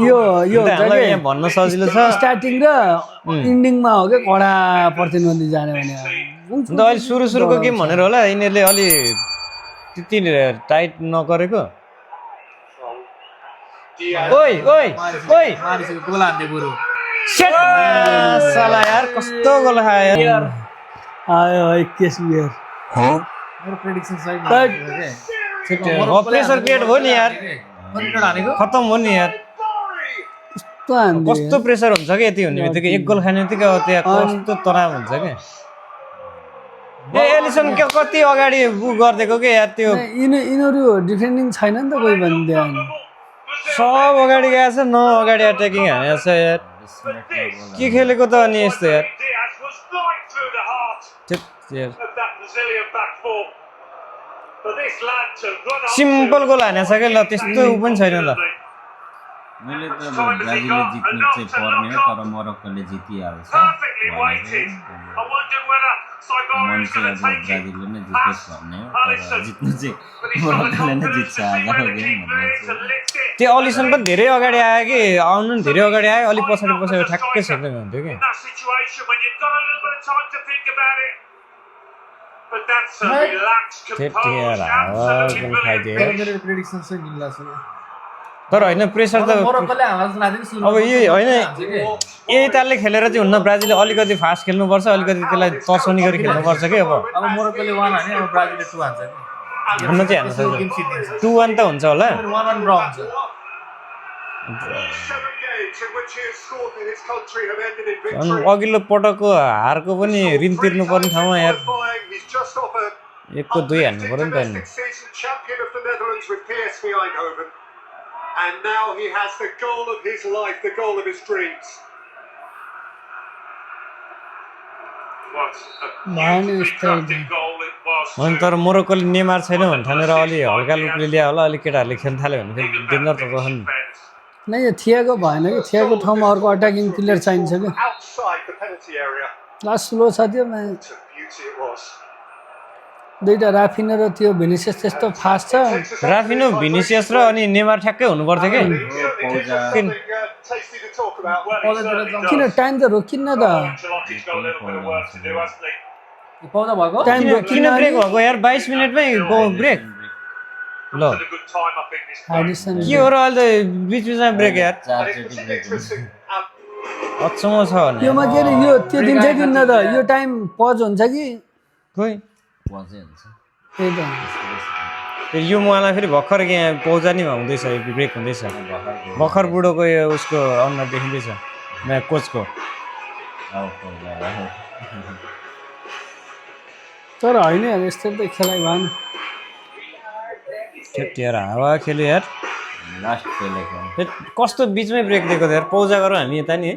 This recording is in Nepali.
यो यो हामीलाई यहाँ भन्न सजिलो छ स्टार्टिङ र इन्डिङमा हो क्या कडा प्रतिद्वन्दी जाने भने अन्त अहिले सुरुको गेम भनेर होला यिनीहरूले अलि त्यति टाइट नगरेको ओइ ओइ ओइ गोल हान्दै बरु Shit! साला यार कस्तो गोल खायो यार आयो 21 बियर मेरो प्रेडिक्सन सही भयो प्रेसर क्रिएट भयो नि यार हानेको खतम हो नि यार कस्तो हान्दियो कस्तो प्रेसर हुन्छ कि यति हुने बित्तिकै एक गोल खाने बित्तिकै अब त्यहाँ कस्तो तनाव हुन्छ क्या ए एलिसन के कति अगाडि गरिदिएको के यार त्यो यिनीहरू डिफेन्डिङ छैन नि त कोही भन्दै सब अगाडि गएको छ न अगाडि अट्याकिङ हानेको छ यार के खेलेको त अनि यस्तो यार सिम्पल गोल हानेको छ क्या ल त्यस्तो ऊ पनि छैन ल मैले त ब्राजिलले जित्नु चाहिँ पर्ने हो तर मोरक्कोले जितिहाल्छ मन चाहिँ अब ब्राजिलले नै जित्छ भन्ने हो तर जित्नु चाहिँ मोरक्कोले नै जित्छ आजको गेम भन्ने चाहिँ त्यो अलिसन पनि धेरै अगाडि आयो कि आउनु पनि धेरै अगाडि आयो अलिक पछाडि पछाडि ठ्याक्कै सेक्दै हुन्थ्यो कि मेरो प्रेडिक्सन चाहिँ मिल्ला छ तर होइन प्रेसर त मोरक्कोले हामीलाई जस्तो लाग्दैन सुरु अब यही होइन यही तालले खेलेर चाहिँ हुन्न ब्राजिलले अलिकति फास्ट खेल्नुपर्छ अलिकति त्यसलाई तर्साउने गरी खेल्नुपर्छ कि अब मोरक्कोले 1 हाने अब ब्राजिलले 2 हान्छ नि हुन चाहिँ हान्न सक्छ 2-1 त हुन्छ होला 1-1 ड्र हुन्छ अनि अघिल्लो पटकको हारको पनि ऋण तिर्नुपर्ने ठाउँमा यार 1-2 हान्नु पर्यो नि त नि And now he has the goal of his life, the goal of his dreams. अनि तर मोरक्कोले नेमार छैन भने ठानेर अलि हल्का लुकले ल्या होला अलिक केटाहरूले खेल्न थाल्यो भने फेरि डेन्जर त रहन् नै यो थियाको भएन कि थियाको ठाउँमा अर्को अट्याकिङ प्लेयर चाहिन्छ कि लास्ट स्लो छ त्यो दुईटा राफिनो र त्यो भिनिसियस त्यस्तो फास्ट छ राफिनो भिनिसियस र अनि नेमार ठ्याक्कै हुनु पर्थ्यो कि किन टाइम त रोकिन्न त पौधा भएको टाइम किन ब्रेक भएको यार 22 मिनेटमै ब्रेक ल के हो र अहिले त बिच बिचमा ब्रेक यार अचम्म छ भने योमा के अरे यो त्यो दिन्छ कि न त यो टाइम पज हुन्छ कि खोइ पजै हुन्छ त्यही त फेरि यो मुवालाई फेरि भर्खर यहाँ पौजानीमा हुँदैछ ब्रेक हुँदैछ भर्खर बुढोको यो उसको अनुहार देखिँदैछ नयाँ कोचको तर होइन यार यस्तो त खेलाइ भएन यार हावा खेल्यो यार लास्ट खेलेको कस्तो बिचमै ब्रेक दिएको त यार पौजा गरौँ हामी यता नि